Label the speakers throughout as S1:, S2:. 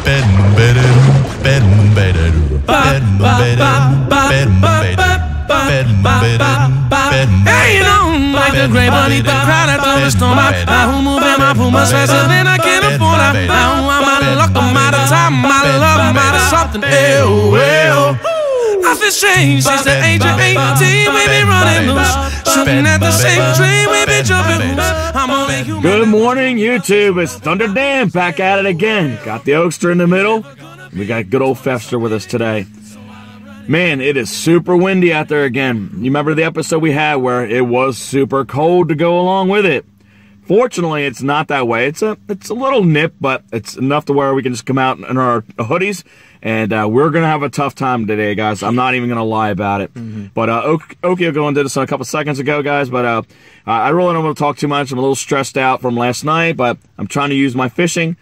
S1: Like the grave beneath the crowd at the storm. I'm moving my pumas faster than I can afford. I'm out of luck, I'm out of time, I'm out of love, I'm out of something. I feel strange since the age of 18. We be running loose, shooting at the same tree. We be jumping hoops. I'm only human.
S2: Good morning, YouTube. It's Thunder Dan back at it again. Got the Oakster in the middle. We got good old Pfeffster with us today. Man, it is super windy out there again. You remember the episode we had where it was super cold to go along with it? Fortunately, it's not that way. It's a little nip, but it's enough to where we can just come out in our hoodies, and we're going to have a tough time today, guys. I'm not even going to lie about it. But Okie will go into this a couple seconds ago, guys, but I really don't want to talk too much. I'm a little stressed out from last night, but I'm trying to use my fishing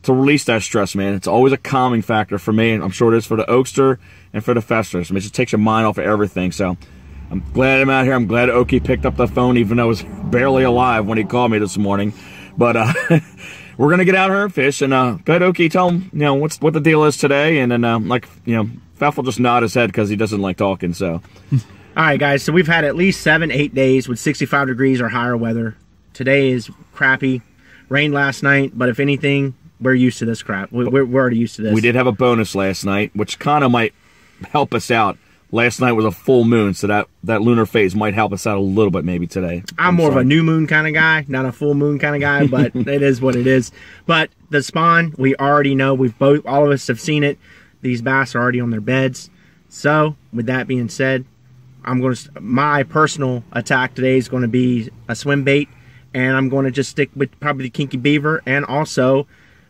S2: to release that stress, man. It's always a calming factor for me, and I'm sure it is for the Oakster and for the Pfeffsters. I mean, it just takes your mind off of everything, so I'm glad I'm out here. I'm glad Okie picked up the phone, even though I was barely alive when he called me this morning. But we're going to get out here and fish, and go ahead, Okie, tell him, you know, what the deal is today, and then, Pfeff will just nod his head because he doesn't like talking, so.
S3: All right, guys, so we've had at least 7-8 days with 65 degrees or higher weather. Today is crappy. Rained last night, but if anything, we're used to this crap. We're already used to this.
S2: We did have a bonus last night, which kind of might help us out. Last night was a full moon, so that lunar phase might help us out a little bit maybe today.
S3: I'm more of a new moon kind of guy, not a full moon kind of guy, but it is what it is. But the spawn, we already know. All of us have seen it. These bass are already on their beds. So, with that being said, my personal attack today is going to be a swim bait, and I'm going to just stick with probably the kinky beaver and also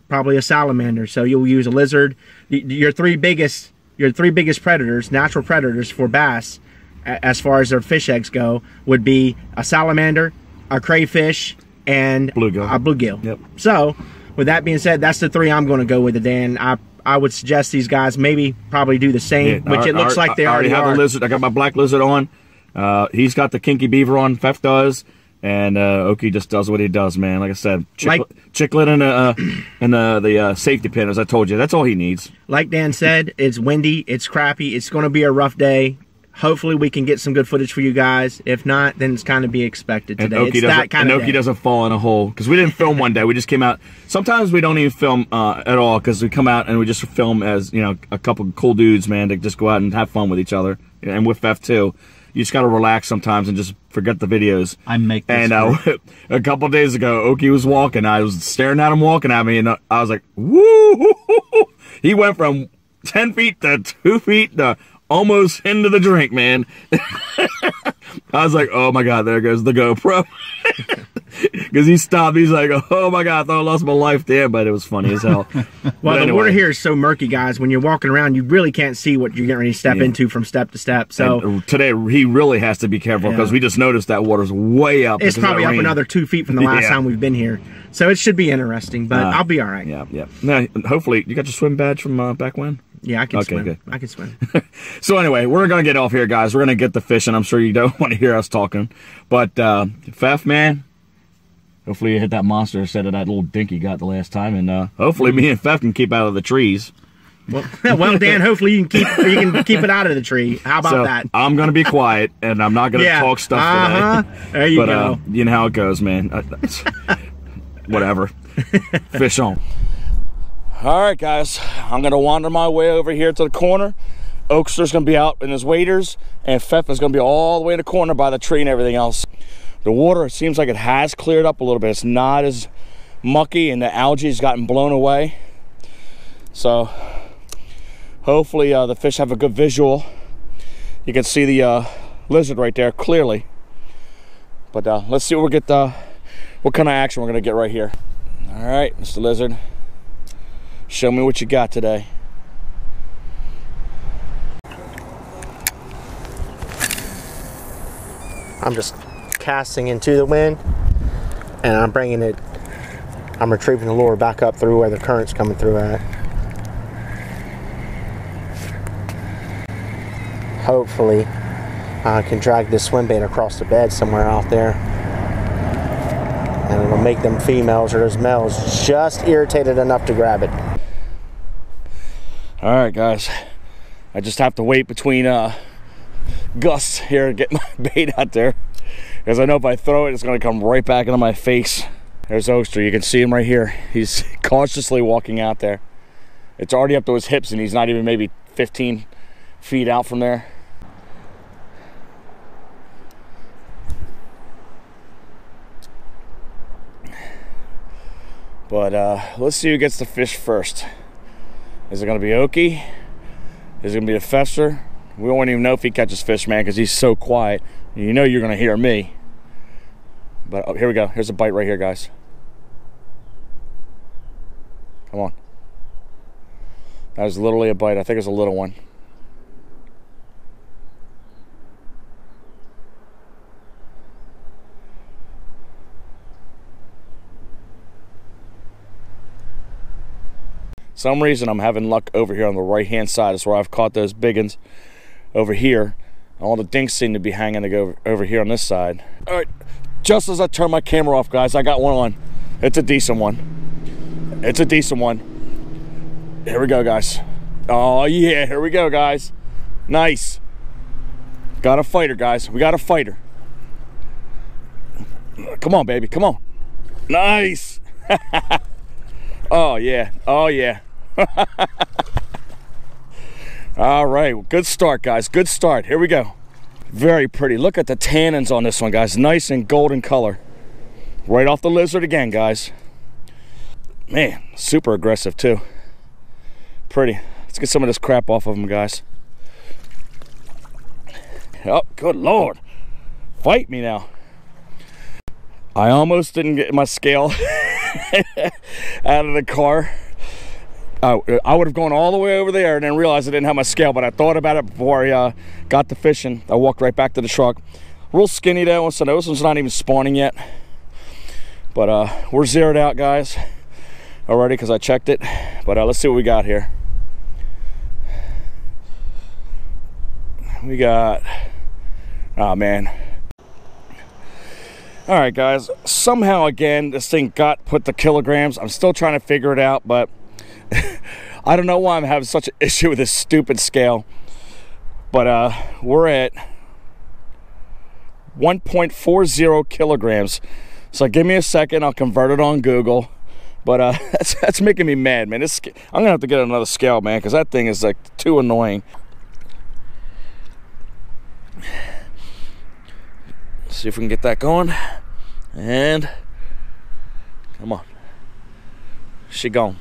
S3: probably a salamander. So you'll use a lizard. Your three biggest predators, natural predators for bass, as far as their fish eggs go, would be a salamander, a crayfish, and
S2: bluegill.
S3: A bluegill.
S2: Yep.
S3: So, with that being said, that's the three I'm going to go with today, and I would suggest these guys probably do the same, which it looks like they already
S2: have
S3: are.
S2: a lizard. I got my black lizard on. He's got the kinky beaver on. Pfeff does. And Okie just does what he does, man. Like I said, chiclet and the safety pin, as I told you. That's all he needs.
S3: Like Dan said, it's windy, it's crappy, it's going to be a rough day. Hopefully we can get some good footage for you guys. If not, then it's kind of be expected today.
S2: And Okie doesn't fall in a hole. Because we didn't film one day. We just came out. Sometimes we don't even film at all because we come out and we just film as, you know, a couple of cool dudes, man, to just go out and have fun with each other. And with Pfeff, too. You just got to relax sometimes and just forget the videos.
S4: I make this.
S2: And a couple of days ago, Okie was walking. I was staring at him walking at me, and I was like, woo! He went from 10 feet to 2 feet to almost into the drink, man. I was like, oh my God, there goes the GoPro. Because he stopped. He's like, oh my God, I thought I lost my life there, but it was funny as hell.
S3: Well, the water here is so murky, guys. When you're walking around, you really can't see what you're getting ready to step into from step to step. So
S2: and today, he really has to be careful because we just noticed that water's way up.
S3: It's probably up another 2 feet from the last time we've been here. So it should be interesting, but I'll be all right.
S2: Yeah. Now, hopefully, you got your swim badge from back when?
S3: Yeah, I can swim.
S2: Good.
S3: I can swim.
S2: So anyway, we're going to get off here, guys. We're going to get the fishing. I'm sure you don't want to hear us talking. But, Pfeff, man, hopefully you hit that monster instead of that little dink you got the last time. And hopefully me and Pfeff can keep out of the trees.
S3: Well, Dan, hopefully you can keep it out of the tree. How about that?
S2: I'm going to be quiet, and I'm not going to talk stuff today.
S3: There you go.
S2: You know how it goes, man. Whatever. Fish on. All right, guys, I'm going to wander my way over here to the corner. Oakster's going to be out in his waders, and Pfeff is going to be all the way in the corner by the tree and everything else. The water, it seems like it has cleared up a little bit. It's not as mucky, and the algae has gotten blown away. So, hopefully the fish have a good visual. You can see the lizard right there clearly. But let's see what kind of action we're going to get right here. All right, Mr. Lizard. Show me what you got today.
S3: I'm just casting into the wind, and I'm retrieving the lure back up through where the current's coming through at. Hopefully, I can drag this swim bait across the bed somewhere out there. And it'll make them females or those males just irritated enough to grab it.
S2: All right, guys. I just have to wait between gusts here and get my bait out there, because I know if I throw it, it's going to come right back into my face. There's Oster. You can see him right here. He's cautiously walking out there. It's already up to his hips, and he's not even maybe 15 feet out from there. But let's see who gets the fish first. Is it going to be Okie? Is it going to be a Pfeffster? We won't even know if he catches fish, man, because he's so quiet. You know you're going to hear me. But oh, here we go. Here's a bite right here, guys. Come on. That was literally a bite. I think it was a little one. Some reason I'm having luck over here on the right hand side. That's where I've caught those big ones over here. All the dinks seem to be hanging to go over here on this side. All right, just as I turn my camera off, guys, I got one on. It's a decent one. It's a decent one. Here we go, guys. Oh yeah, here we go, guys. Nice. Got a fighter, guys. We got a fighter. Come on, baby, come on. Nice. Oh yeah, oh yeah. All right, good start, guys, good start. Here we go. Very pretty. Look at the tannins on this one, guys. Nice and golden color. Right off the lizard again, guys. Man, super aggressive too. Pretty. Let's get some of this crap off of them, guys. Oh, good Lord. Fight me now. I almost didn't get my scale out of the car. I would have gone all the way over there and then realized I didn't have my scale, but I thought about it before I got to fishing. I walked right back to the truck. Real skinny though, so this one's not even spawning yet. But we're zeroed out, guys, already, because I checked it. But let's see what we got here. We got, oh man. All right, guys, somehow again this thing put the kilograms. I'm still trying to figure it out, but I don't know why I'm having such an issue with this stupid scale. But we're at 1.40 kilograms. So give me a second, I'll convert it on Google. But that's making me mad, man. I'm gonna have to get another scale, man, because that thing is like too annoying. See if we can get that going. And come on, she gone.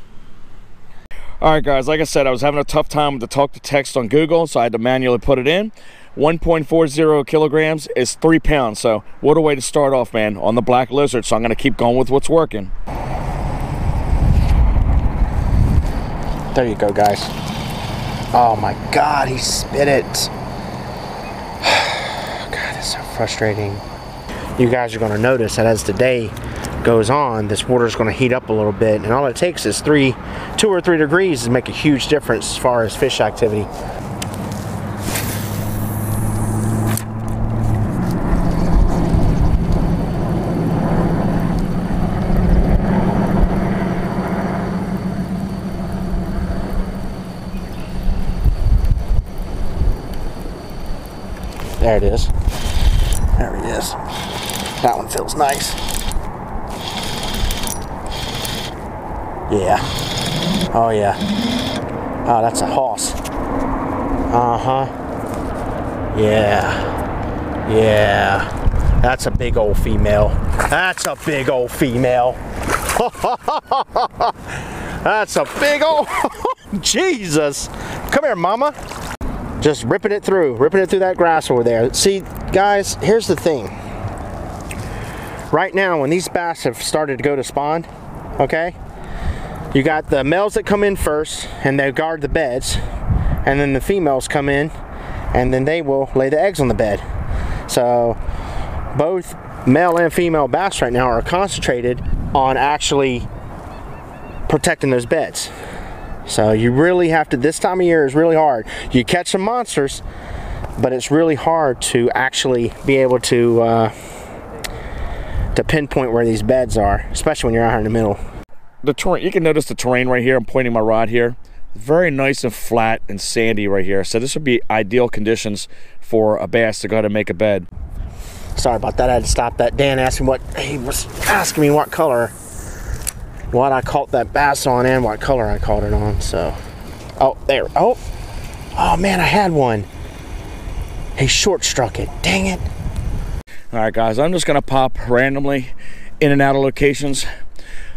S2: All right, guys, like I said, I was having a tough time with the talk to text on Google, so I had to manually put it in. 1.40 kilograms is 3 pounds. So what a way to start off, man, on the black lizard. So I'm gonna keep going with what's working.
S3: There you go, guys. Oh my God, he spit it. God, it's so frustrating. You guys are going to notice that as the day goes on, this water is going to heat up a little bit, and all it takes is 2 or 3 degrees to make a huge difference as far as fish activity. There it is. There he is. That one feels nice. Yeah. Oh yeah. Oh, that's a hoss. Uh-huh. Yeah. Yeah. That's a big old female. That's a big old female. That's a big old... Jesus. Come here, mama. Just ripping it through that grass over there. See, guys, here's the thing. Right now, when these bass have started to go to spawn, okay, you got the males that come in first, and they guard the beds, and then the females come in, and then they will lay the eggs on the bed. So, both male and female bass right now are concentrated on actually protecting those beds. So you really have to, this time of year is really hard. You catch some monsters, but it's really hard to actually be able to pinpoint where these beds are, especially when you're out here in the middle.
S2: The terrain, you can notice the terrain right here. I'm pointing my rod here. Very nice and flat and sandy right here. So this would be ideal conditions for a bass to go ahead and make a bed.
S3: Sorry about that. I had to stop that. Dan asked me what he was asking me what color, what I caught that bass on and what color I caught it on. So, oh, there. Oh man, I had one. He short struck it. Dang it.
S2: All right, guys, I'm just gonna pop randomly in and out of locations.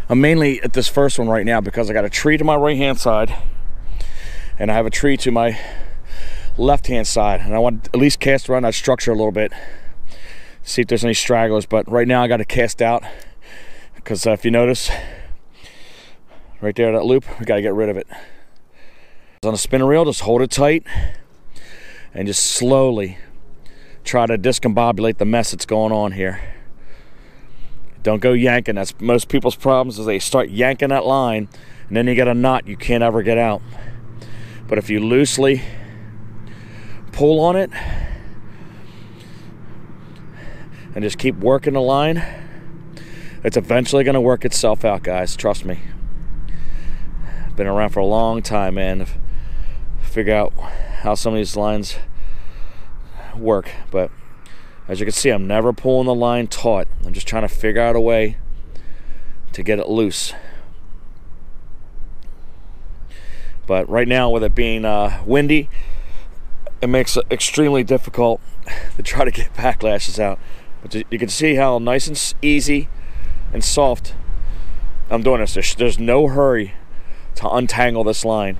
S2: I'm mainly at this first one right now because I got a tree to my right hand side and I have a tree to my left hand side, and I want to at least cast around that structure a little bit, see if there's any stragglers. But right now I got to cast out because if you notice right there, that loop, we got to get rid of it. On a spinner reel, just hold it tight and just slowly try to discombobulate the mess that's going on here. Don't go yanking. That's most people's problems, is they start yanking that line and then you get a knot you can't ever get out. But if you loosely pull on it and just keep working the line, it's eventually going to work itself out, guys. Trust me. Been around for a long time, man, to figure out how some of these lines work. But as you can see, I'm never pulling the line taut. I'm just trying to figure out a way to get it loose. But right now, with it being windy, it makes it extremely difficult to try to get backlashes out. But you can see how nice and easy and soft I'm doing this. There's no hurry to untangle this line.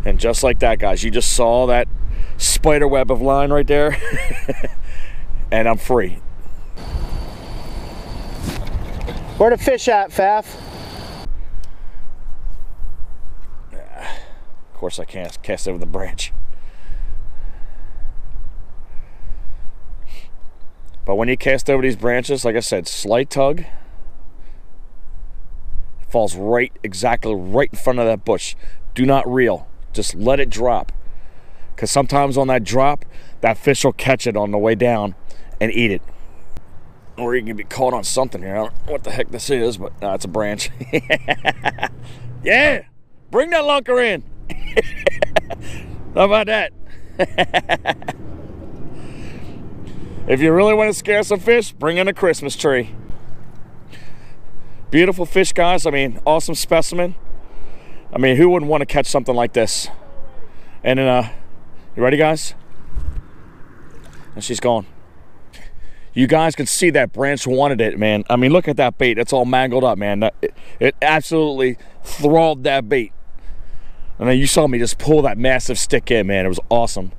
S2: And just like that, guys, you just saw that spider web of line right there. And I'm free.
S3: Where the fish at, Pfeff?
S2: Of course I can't cast over the branch. But when you cast over these branches, like I said, slight tug. It falls exactly right in front of that bush. Do not reel. Just let it drop. Because sometimes on that drop, that fish will catch it on the way down and eat it. Or you can be caught on something here. I don't know what the heck this is, but no, it's a branch. Yeah! Bring that lunker in! How about that? If you really want to scare some fish, bring in a Christmas tree. Beautiful fish, guys. I mean, awesome specimen. I mean, who wouldn't want to catch something like this? And then, you ready, guys? And she's gone. You guys can see that branch wanted it, man. I mean, look at that bait. It's all mangled up, man. It absolutely thralled that bait. And then you saw me just pull that massive stick in, man. It was awesome.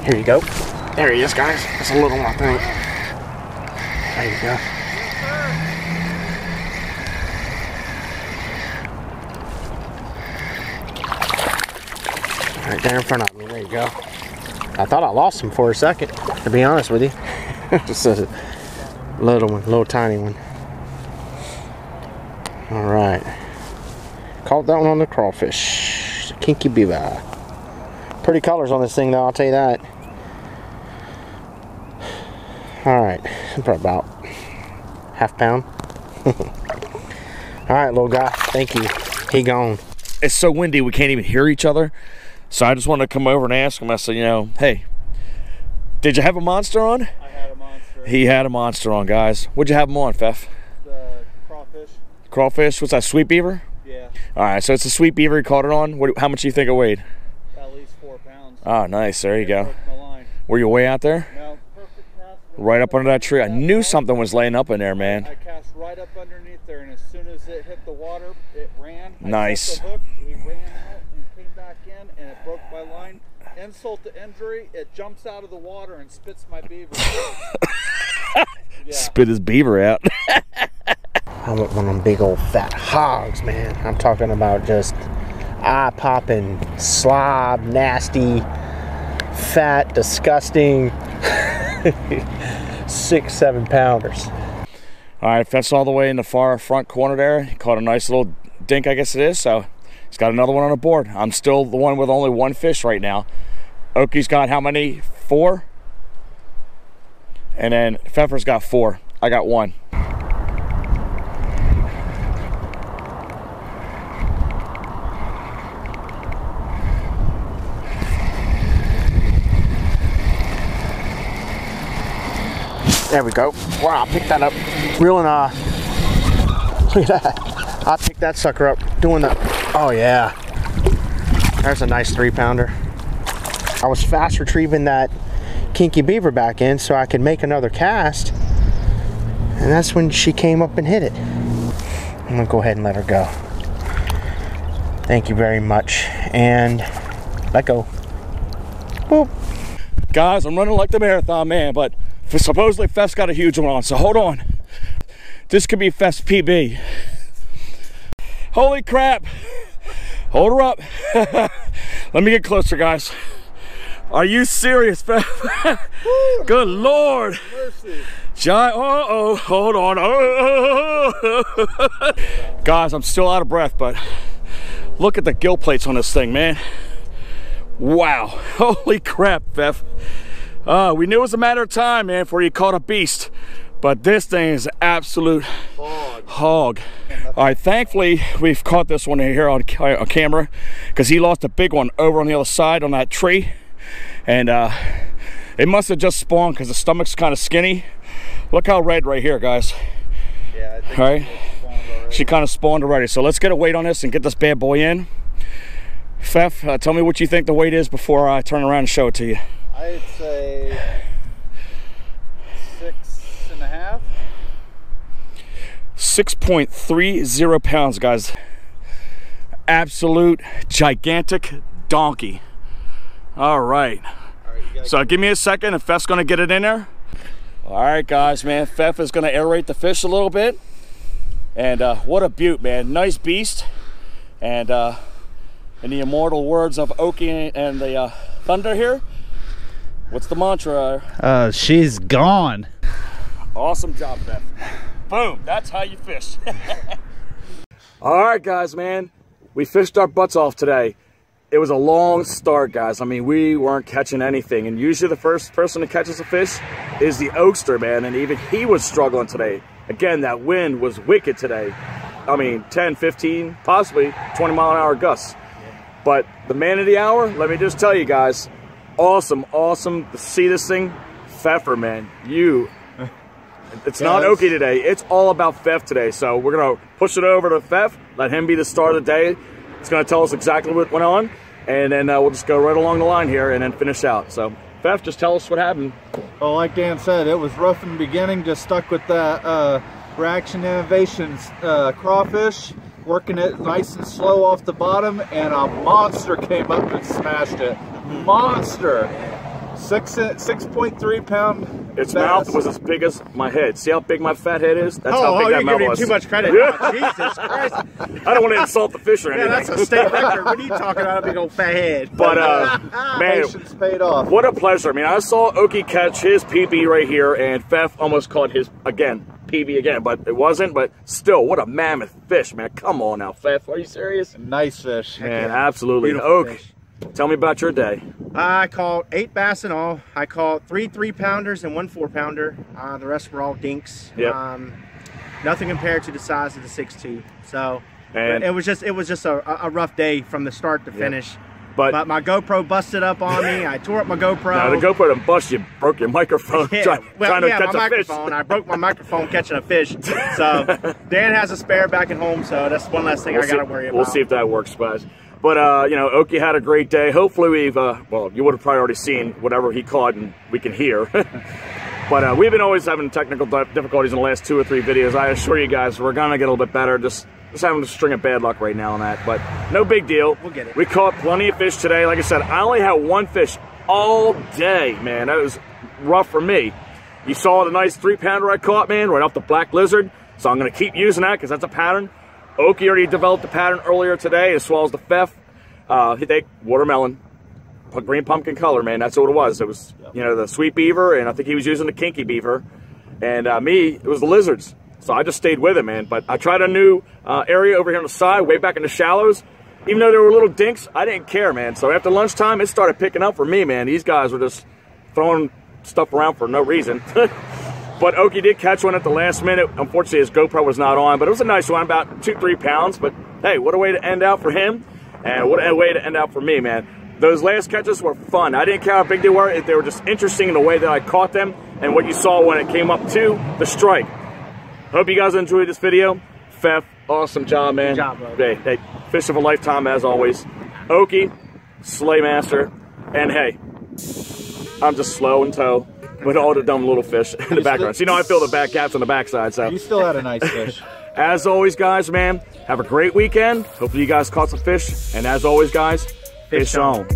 S3: Here you go. There he is, guys. That's a little one, I think. There you go. Right there in front of me. There you go. I thought I lost him for a second, to be honest with you. Just a little one, little tiny one. All right. Caught that one on the crawfish. Kinky beaver. Pretty colors on this thing, though, I'll tell you that. All right, probably about half pound. All right, little guy, thank you. He gone.
S2: It's so windy we can't even hear each other, so I just wanted to come over and ask him. I said, you know, hey, did you have a monster on?
S4: I had a monster.
S2: He had a monster on, guys. What'd you have him on, Pfeff?
S4: The crawfish.
S2: Crawfish? What's that, sweet beaver?
S4: Yeah.
S2: All right, so it's a sweet beaver. You caught it on. How much do you think it weighed?
S4: At least 4 pounds.
S2: Oh, nice. There you go.
S4: Broke my line.
S2: Were you way out there?
S4: No, perfect cast.
S2: Right up under that tree. I knew something was laying up in there, man.
S4: I cast right up underneath there, and as soon as it hit the water, it ran.
S2: Nice.
S4: I set the hook, we ran out and came back in, and it broke my line. Insult to injury, it jumps out of the water and spits my beaver. Yeah.
S2: Spit his beaver out.
S3: I want one of them big old fat hogs, man. I'm talking about just eye-popping, slob, nasty, fat, disgusting. 6, 7 pounders.
S2: All right, Pfeff's all the way in the far front corner there. He caught a nice little dink, I guess it is. So he's got another one on the board. I'm still the one with only 1 fish right now. Oakie's got how many? 4? And then Pfeffer's got 4. I got 1.
S3: There we go. Wow, I picked that up. Reeling, look at that. I picked that sucker up doing the, oh yeah. There's a nice 3-pounder. I was fast retrieving that kinky beaver back in so I could make another cast. And that's when she came up and hit it. I'm gonna go ahead and let her go. Thank you very much. And let go. Boop.
S2: Guys, I'm running like the marathon man, but supposedly Pfeff's got a huge one on, so hold on. This could be Pfeff's PB. Holy crap. Hold her up. Let me get closer, guys. Are you serious, Pfeff? Good Lord.
S4: Mercy.
S2: Uh-oh, hold on. Oh. Guys, I'm still out of breath, but look at the gill plates on this thing, man. Wow. Holy crap, Pfeff. We knew it was a matter of time, man, before you caught a beast. But this thing is an absolute hog. All right, thankfully, we've caught this one here on camera because he lost a big one over on the other side on that tree. And it must have just spawned because the stomach's kind of skinny. Look how red right here, guys.
S4: Yeah, I think
S2: all right, she kind of spawned already. So let's get a weight on this and get this bad boy in. Pfeff, tell me what you think the weight is before I turn around and show it to you.
S4: I'd say 6.5.
S2: 6.30 pounds, guys. Absolute gigantic donkey. All right. So give me a second and Pfeff's gonna get it in there. All right, guys, man. Pfeff is gonna aerate the fish a little bit. And what a beaut, man. Nice beast. And in the immortal words of Okie and the Thunder here, what's the mantra?
S5: She's gone.
S2: Awesome job, Pfeff. Boom, that's how you fish. All right, guys, man. We fished our butts off today. It was a long start, guys. I mean, we weren't catching anything. And usually the first person that catches a fish is the Oakster, man. And even he was struggling today. Again, that wind was wicked today. I mean, 10, 15, possibly 20-mile-an-hour gusts. But the man of the hour, let me just tell you guys, awesome to see this thing. Pfeffer, man, it's not Okie today. It's all about Pfeff today. So we're going to push it over to Pfeff, let him be the star of the day. It's going to tell us exactly what went on, and then we'll just go right along the line here and then finish out. So, Pfeff, just tell us what happened.
S4: Well, like Dan said, it was rough in the beginning, just stuck with that Reaction Innovations crawfish, working it nice and slow off the bottom, and a monster came up and smashed it. Monster! 6.3 pound.
S2: Its mouth was as big as my head. See how big my fat head is? That's how big that mouth was.
S3: You're giving too much credit.
S2: Yeah.
S3: Oh, Jesus Christ.
S2: I don't want to insult the fish or anything.
S3: Yeah, that's a state record. What are you talking about, a big old fat head?
S2: But, man,
S4: Patience paid off.
S2: What a pleasure. I mean, I saw Okie catch his PB right here, and Pfeff almost caught his, again, PB again, but it wasn't. But still, what a mammoth fish, man. Come on now, Pfeff. Are you serious?
S4: Nice fish.
S2: Man, absolutely.
S3: Beautiful
S2: Oak,
S3: fish.
S2: tell me about your day.
S3: I caught 8 bass in all. I caught 3 3-pounders and 1 4-pounder. The rest were all dinks.
S2: Yep.
S3: Nothing compared to the size of the 6'2". So
S2: And
S3: it was just a rough day from the start to finish.
S2: But
S3: my GoPro busted up on me. I tore up my GoPro.
S2: No, the GoPro didn't bust you. Broke your microphone trying to catch a fish.
S3: I broke my microphone catching a fish. So Dan has a spare back at home, so that's one less thing I got to worry about.
S2: We'll see if that works, guys. But, you know, Okie had a great day. Hopefully we've, well, you would have probably already seen whatever he caught and we can hear. But we've been always having technical difficulties in the last 2 or 3 videos. I assure you guys, we're going to get a little bit better. Just having a string of bad luck right now on that. But no big deal.
S3: We'll get it.
S2: We caught plenty of fish today. Like I said, I only had 1 fish all day, man. That was rough for me. You saw the nice 3-pounder I caught, man, right off the black lizard. So I'm going to keep using that because that's a pattern. Okie already developed the pattern earlier today, as well as the Pfeff. Watermelon. green pumpkin color, man. That's what it was. It was, you know, the sweet beaver, and I think he was using the kinky beaver. And me, it was the lizards. So I just stayed with it, man. But I tried a new area over here on the side, way back in the shallows. Even though there were little dinks, I didn't care, man. So after lunchtime, it started picking up for me, man. These guys were just throwing stuff around for no reason. But Okie did catch one at the last minute. Unfortunately, his GoPro was not on, but it was a nice one, about 2-3 pounds. But hey, what a way to end out for him, and what a way to end out for me, man. Those last catches were fun. I didn't care how big they were. They were just interesting in the way that I caught them and what you saw when it came up to the strike. Hope you guys enjoyed this video. Pfeff, awesome job, man.
S3: Good job, bro.
S2: Hey, fish of a lifetime as always. Okie, Slay Master, and hey, I'm just slow and tow with all the dumb little fish in the background. So, you know, I feel the back gaps on the backside. So
S4: You still had a nice fish.
S2: as always, guys, man, have a great weekend. Hopefully you guys caught some fish. And as always, guys, fish on.